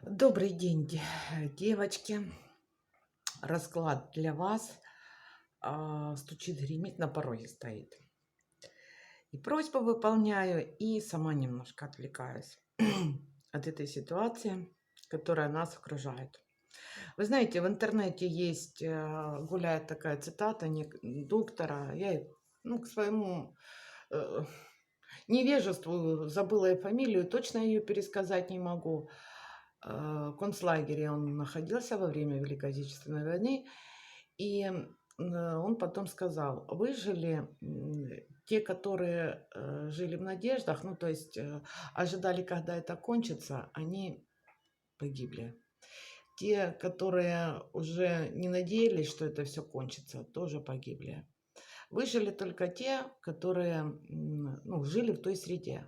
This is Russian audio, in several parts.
Добрый день, девочки. Расклад для вас. Стучит, гремит, на пороге стоит. И просьбу выполняю, и сама немножко отвлекаюсь от этой ситуации, которая нас окружает. Вы знаете, в интернете есть, гуляет такая цитата доктора. к своему э, невежеству забыла и фамилию, точно ее пересказать не могу. Концлагере он находился во время Великой Отечественной войны, и он потом сказал, выжили те, которые жили в надеждах, ну то есть ожидали, когда это кончится, они погибли. Те, которые уже не надеялись, что это все кончится, тоже погибли. Выжили только те, которые жили в той среде.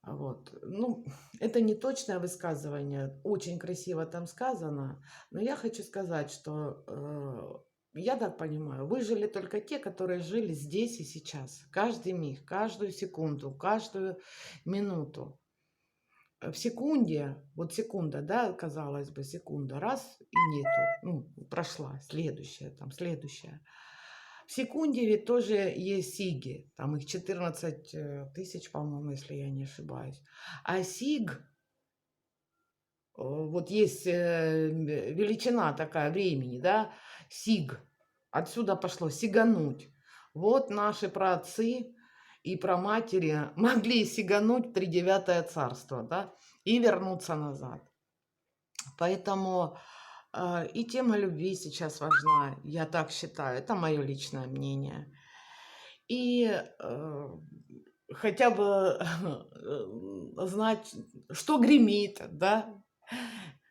Вот. Ну, это не точное высказывание, очень красиво там сказано, но я хочу сказать, что я так понимаю, выжили только те, которые жили здесь и сейчас, каждый миг, каждую секунду, каждую минуту. В секунде, вот секунда, да, казалось бы, секунда, раз и нету, прошла, следующая, там, следующая. В секунде ведь тоже есть сиги, там их 14 тысяч, по-моему, если я не ошибаюсь. А сиг, вот есть величина такая времени, да, сиг, отсюда пошло сигануть. Вот наши праотцы и праматери могли сигануть в тридевятое царство, да, и вернуться назад. Поэтому и тема любви сейчас важна, я так считаю, это мое личное мнение. И хотя бы знать, что гремит, да,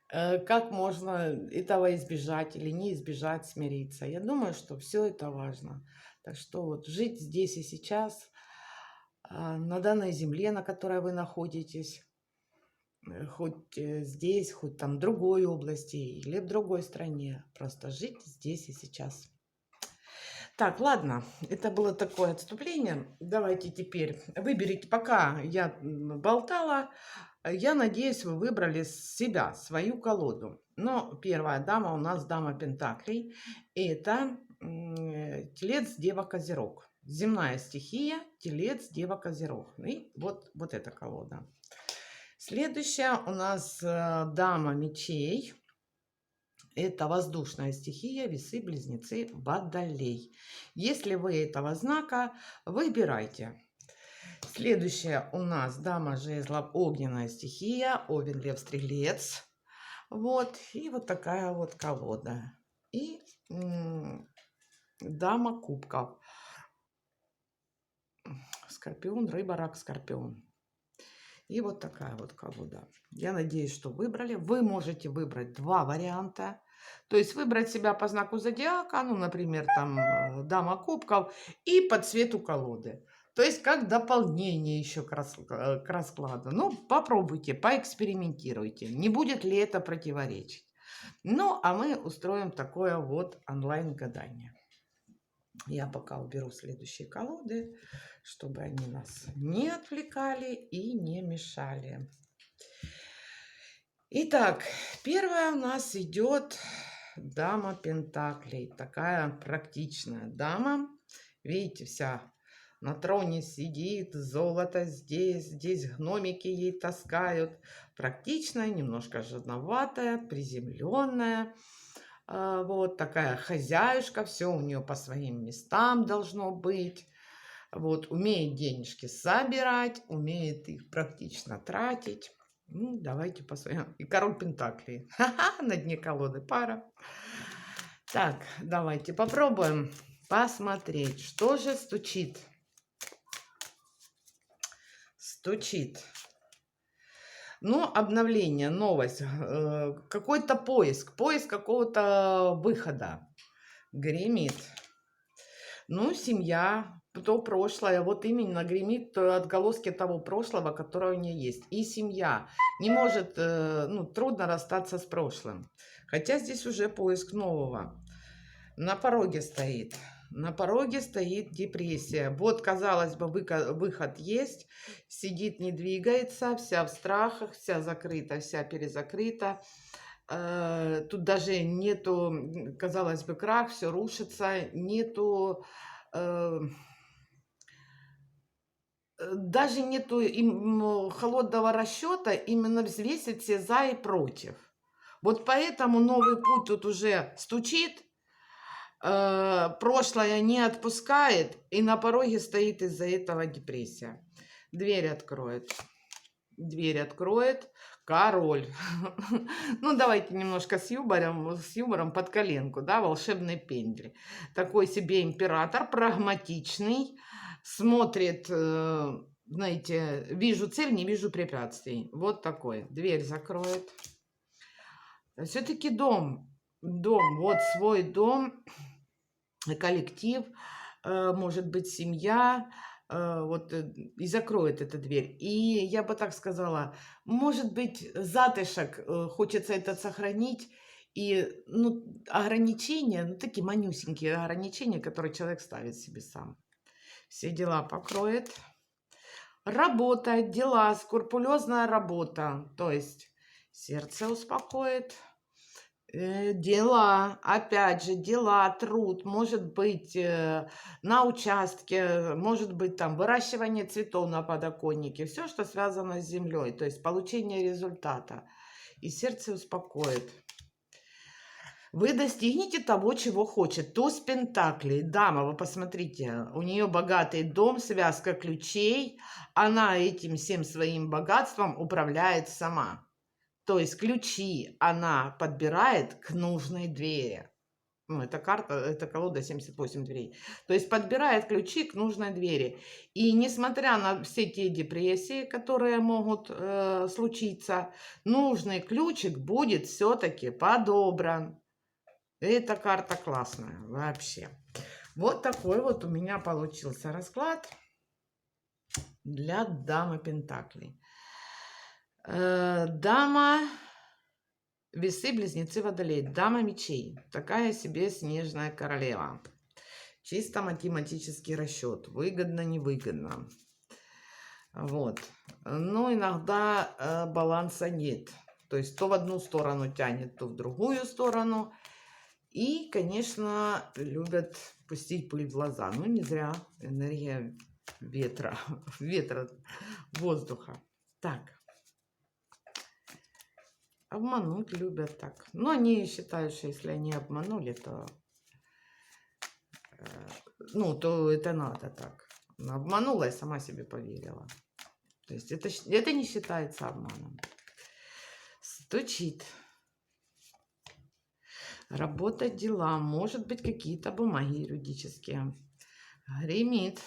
как можно этого избежать или не избежать, смириться. Я думаю, что все это важно. Так что вот жить здесь и сейчас, на данной земле, на которой вы находитесь, хоть здесь, хоть там в другой области или в другой стране, просто жить здесь и сейчас. Так, ладно, это было такое отступление. Давайте теперь выберите, пока я болтала, я надеюсь, вы выбрали себя, свою колоду. Но первая дама у нас дама Пентаклей. Это Телец, Дева, Козерог. Земная стихия, Телец, Дева, Козерог. И вот эта колода. Следующая у нас дама мечей. Это воздушная стихия, весы, близнецы, водолей. Если вы этого знака, выбирайте. Следующая у нас дама жезлов, огненная стихия, овен, лев, стрелец. Вот, и вот такая вот колода. И дама кубков. Скорпион, рыба, рак, скорпион. И вот такая вот колода. Я надеюсь, что выбрали. Вы можете выбрать два варианта. То есть выбрать себя по знаку зодиака, ну, например, там дама кубков, и по цвету колоды. То есть как дополнение еще к раскладу. Ну, попробуйте, поэкспериментируйте. Не будет ли это противоречить? Ну, а мы устроим такое вот онлайн-гадание. Я пока уберу следующие колоды, чтобы они нас не отвлекали и не мешали. Итак, первая у нас идет дама Пентаклей. Такая практичная дама. Видите, вся на троне сидит, золото здесь гномики ей таскают. Практичная, немножко жадноватая, приземленная. Вот такая хозяюшка, все у нее по своим местам должно быть. Вот, умеет денежки собирать, умеет их практично тратить. Ну, давайте посмотрим. И король Пентаклей. Ха-ха, на дне колоды пара. Так, давайте попробуем посмотреть, что же стучит. Стучит. Ну, обновление, новость, какой-то поиск какого-то выхода гремит. Ну, семья, то прошлое, вот именно гремит отголоски того прошлого, которое у нее есть. И семья не может, трудно расстаться с прошлым. Хотя здесь уже поиск нового. На пороге стоит На пороге стоит депрессия. Вот, казалось бы, выход есть. Сидит, не двигается, вся в страхах, вся закрыта, вся перезакрыта. Тут даже нету, казалось бы, крах, все рушится, нету... э, Даже нету холодного расчета именно взвесить все за и против. Вот поэтому новый путь тут уже стучит, прошлое не отпускает, и на пороге стоит из-за этого депрессия. Дверь откроет. Дверь откроет король. Ну, давайте немножко с юмором под коленку, да, волшебный пендель. Такой себе император, прагматичный, смотрит, знаете, вижу цель, не вижу препятствий. Вот такой. Дверь закроет. Все-таки дом, вот свой дом, коллектив, может быть, семья, вот, и закроет эту дверь. И я бы так сказала, может быть, затишок, хочется этот сохранить, и, ну, ограничения, ну, такие манюсенькие ограничения, которые человек ставит себе сам. Все дела покроет. Работа, дела, скрупулезная работа, то есть сердце успокоит. Дела, опять же, дела, труд, может быть, на участке, может быть, там выращивание цветов на подоконнике, все, что связано с землей, то есть получение результата. И сердце успокоит. Вы достигнете того, чего хочет. Туз пентаклей. Дама, вы посмотрите, у нее богатый дом, связка ключей. Она этим всем своим богатством управляет сама. То есть ключи она подбирает к нужной двери. Ну, это карта, это колода 78 дверей. То есть подбирает ключи к нужной двери. И несмотря на все те депрессии, которые могут случиться, нужный ключик будет все-таки подобран. Эта карта классная вообще. Вот такой вот у меня получился расклад для дамы Пентаклей. Дама Весы, Близнецы, Водолей. Дама мечей. Такая себе снежная королева. Чисто математический расчет. Выгодно, невыгодно. Вот. Но иногда баланса нет. То есть то в одну сторону тянет, то в другую сторону. И, конечно, любят пустить пыль в глаза. Ну, не зря. Энергия ветра, воздуха. Так. Обмануть любят так. Но они считают, что если они обманули, то, ну, то это надо так. Она обманула и сама себе поверила. То есть это не считается обманом. Стучит. Работа, дела. Может быть, какие-то бумаги юридические. Гремит.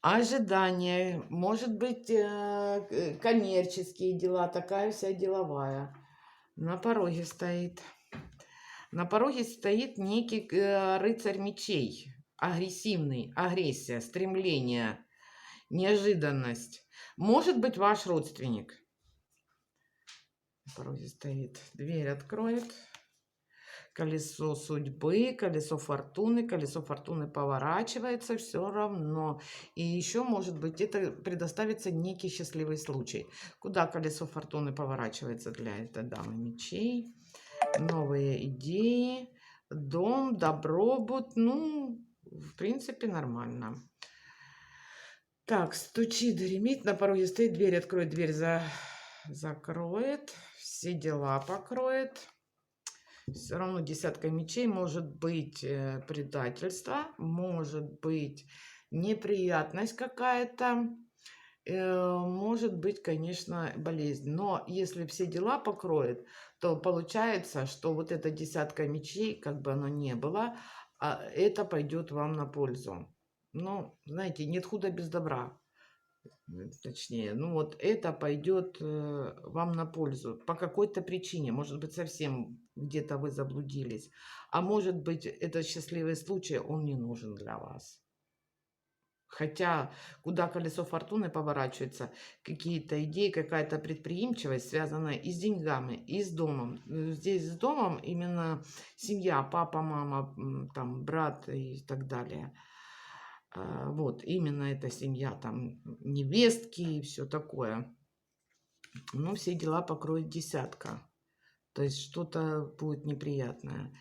Ожидания. Может быть, коммерческие дела. Такая вся деловая. На пороге стоит. На пороге стоит некий рыцарь мечей. Агрессивный. Агрессия, стремление, неожиданность. Может быть, ваш родственник. На пороге стоит. Дверь откроет. Колесо судьбы, колесо фортуны поворачивается все равно. И еще, может быть, это предоставится некий счастливый случай. Куда колесо фортуны поворачивается для этой дамы мечей? Новые идеи, дом, добробут, ну, в принципе, нормально. Так, стучит, гремит, на пороге стоит, дверь откроет, дверь закроет, все дела покроет. Все равно десятка мечей, может быть предательство, может быть неприятность какая-то, может быть, конечно, болезнь. Но если все дела покроет, то получается, что вот эта десятка мечей, как бы оно ни было, это пойдет вам на пользу. Ну, знаете, нет худа без добра. Точнее, ну вот это пойдет вам на пользу по какой-то причине. Может быть, совсем где-то вы заблудились. А может быть, этот счастливый случай, он не нужен для вас. Хотя, куда колесо фортуны поворачивается, какие-то идеи, какая-то предприимчивость, связанная и с деньгами, и с домом. Здесь с домом именно семья, папа, мама, там, брат и так далее. Вот, именно эта семья, там, невестки и все такое. Ну, все дела покроет десятка. То есть что-то будет неприятное.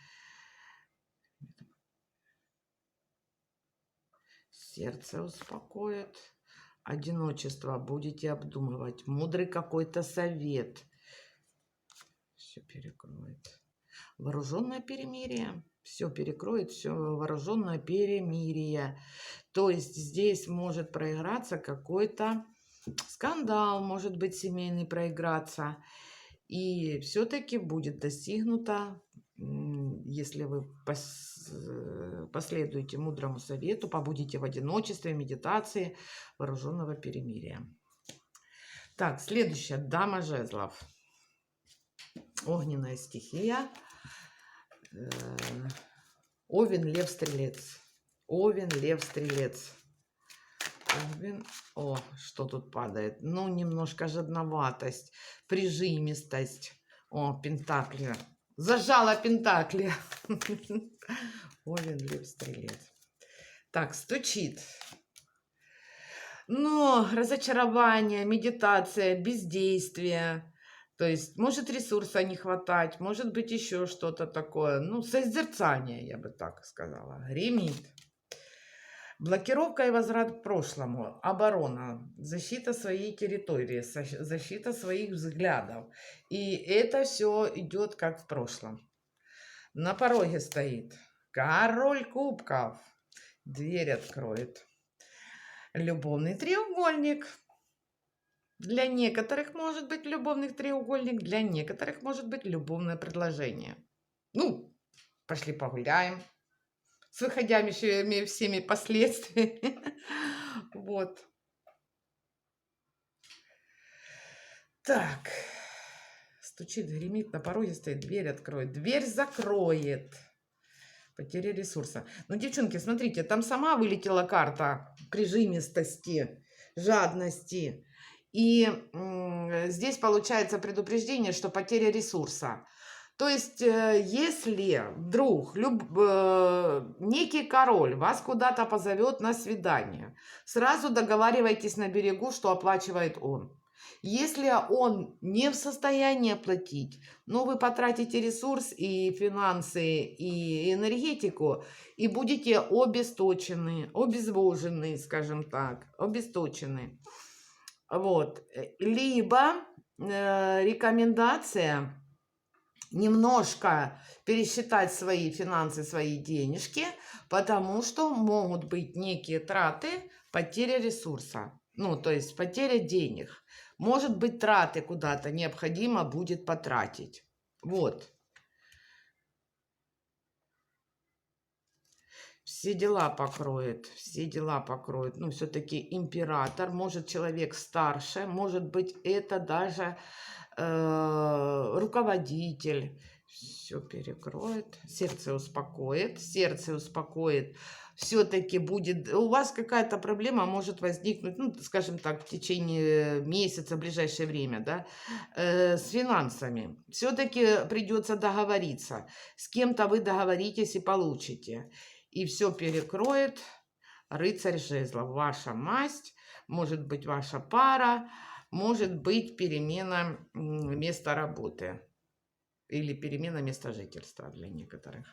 Сердце успокоит. Одиночество будете обдумывать. Мудрый какой-то совет. Все перекроет. Вооруженное перемирие. Все перекроет, все вооруженное перемирие. То есть здесь может проиграться какой-то скандал, может быть семейный проиграться. И все-таки будет достигнуто, если вы последуете мудрому совету, побудете в одиночестве, медитации, вооруженного перемирия. Так, следующая дама жезлов. Огненная стихия. Овен, лев, стрелец. Овен, лев, стрелец. Овен. О, что тут падает? Ну, немножко жадноватость, прижимистость. О, пентакли. Зажала пентакли. Овен, лев, стрелец. Так, стучит. Но разочарование, медитация, бездействие. То есть, может ресурса не хватать, может быть еще что-то такое. Ну, созерцание, я бы так сказала. Гремит. Блокировка и возврат к прошлому. Оборона. Защита своей территории. Защита своих взглядов. И это все идет как в прошлом. На пороге стоит король кубков. Дверь откроет. Любовный треугольник. Для некоторых может быть любовный треугольник, для некоторых может быть любовное предложение. Ну, пошли погуляем. С выходящими всеми последствиями. Вот. Так. Стучит, гремит, на пороге стоит, дверь откроет. Дверь закроет. Потеря ресурса. Ну, девчонки, смотрите, там сама вылетела карта прижимистости, жадности. И здесь получается предупреждение, что потеря ресурса. То есть, если вдруг некий король вас куда-то позовет на свидание, сразу договаривайтесь на берегу, что оплачивает он. Если он не в состоянии оплатить, но вы потратите ресурс и финансы, и энергетику, и будете обесточены, обезвожены, скажем так, обесточены. Вот. Либо рекомендация немножко пересчитать свои финансы, свои денежки, потому что могут быть некие траты, потеря ресурса, ну, то есть потеря денег. Может быть, траты куда-то необходимо будет потратить. Вот. Все дела покроет, все дела покроет. Ну, все-таки император, может человек старше, может быть, это даже руководитель. Все перекроет, сердце успокоит, все-таки будет, у вас какая-то проблема может возникнуть, ну, скажем так, в течение месяца, в ближайшее время, да, с финансами. Все-таки придется договориться, с кем-то вы договоритесь и получите. И все перекроет рыцарь жезлов, ваша масть, может быть ваша пара, может быть перемена места работы или перемена места жительства для некоторых.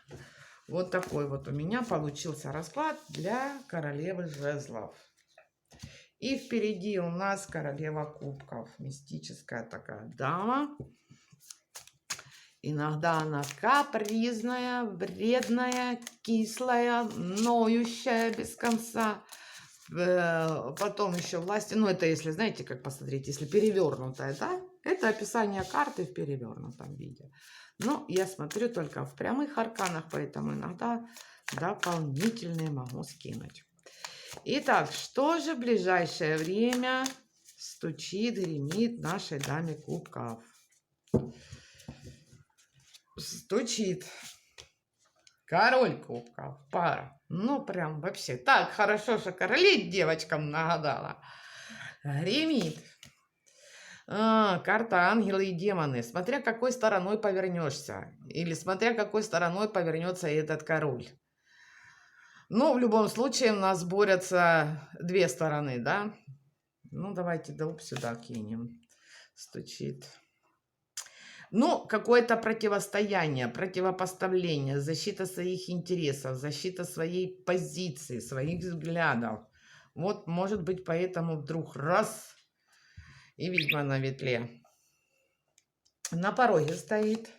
Вот такой вот у меня получился расклад для королевы жезлов. И впереди у нас королева кубков, мистическая такая дама. Иногда она капризная, вредная, кислая, ноющая без конца. Потом еще власти, ну это если, знаете, как посмотреть, если перевернутая, да, это описание карты в перевернутом виде. Но я смотрю только в прямых арканах, поэтому иногда дополнительные могу скинуть. Итак, что же в ближайшее время стучит, гремит нашей даме кубков? Стучит. Король кубков, пара. Ну, прям вообще. Так хорошо, что королей девочкам нагадала. Гремит. Карта ангелы и демоны. Смотря какой стороной повернешься. Или смотря какой стороной повернется этот король. Ну, в любом случае, у нас борются две стороны, да? Ну, давайте долб сюда кинем. Стучит. Ну, какое-то противостояние, противопоставление, защита своих интересов, защита своей позиции, своих взглядов. Вот, может быть, поэтому вдруг раз и ведьма на ветле. На пороге стоит.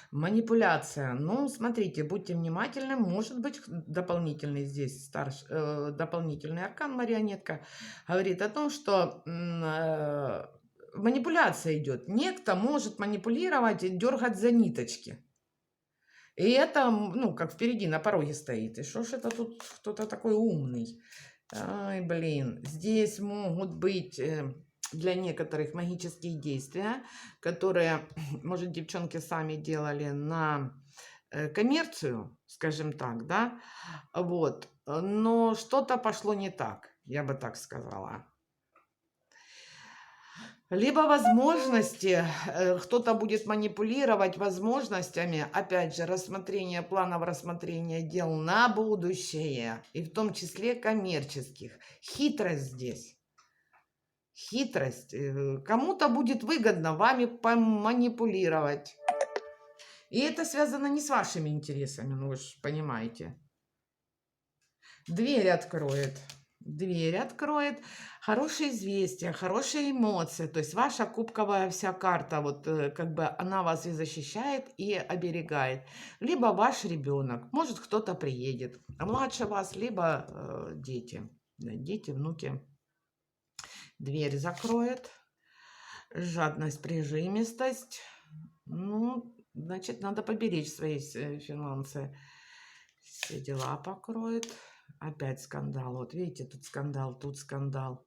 Манипуляция. Ну, смотрите, будьте внимательны. Может быть, дополнительный здесь дополнительный аркан марионетка говорит о том, что манипуляция идет. Некто может манипулировать и дергать за ниточки. И это, ну, как впереди на пороге стоит. И что ж это тут кто-то такой умный? Ай, блин. Здесь могут быть для некоторых магические действия, которые, может, девчонки сами делали на коммерцию, скажем так, да, вот, но что-то пошло не так, я бы так сказала. Либо возможности, кто-то будет манипулировать возможностями, опять же, рассмотрение планов, рассмотрения дел на будущее, и в том числе коммерческих. Хитрость здесь. Хитрость. Кому-то будет выгодно вами поманипулировать. И это связано не с вашими интересами, ну вы же понимаете. Дверь откроет. Дверь откроет. Хорошие известия, хорошие эмоции. То есть ваша кубковая вся карта, вот как бы она вас и защищает, и оберегает. Либо ваш ребенок, может кто-то приедет, а младше вас, либо дети. Дети, внуки. Дверь закроет. Жадность, прижимистость. Ну, значит, надо поберечь свои финансы. Все дела покроет. Опять скандал. Вот видите, тут скандал.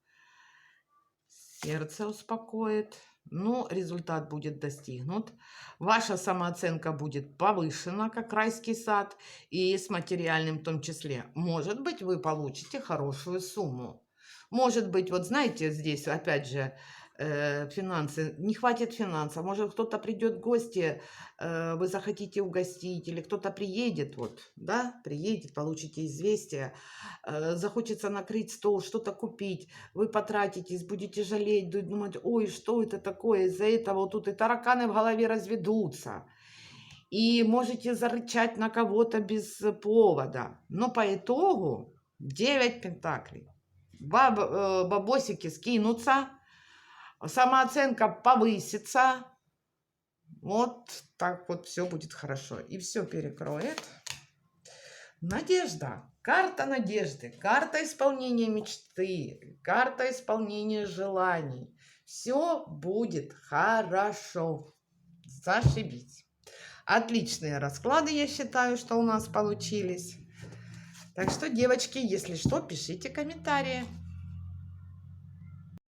Сердце успокоит. Но результат будет достигнут. Ваша самооценка будет повышена, как райский сад. И с материальным в том числе. Может быть, вы получите хорошую сумму. Может быть, вот знаете, здесь опять же финансы, не хватит финансов, может кто-то придет в гости, вы захотите угостить, или кто-то приедет, вот, да, приедет, получите известие, захочется накрыть стол, что-то купить, вы потратитесь, будете жалеть, думать, ой, что это такое, из-за этого вот тут и тараканы в голове разведутся. И можете зарычать на кого-то без повода. Но по итогу 9 пентаклей. Бабосики скинутся, самооценка повысится. Вот так вот все будет хорошо. И все перекроет. Надежда. Карта надежды. Карта исполнения мечты. Карта исполнения желаний. Все будет хорошо. Зашибись. Отличные расклады, я считаю, что у нас получились. Так что, девочки, если что, пишите комментарии.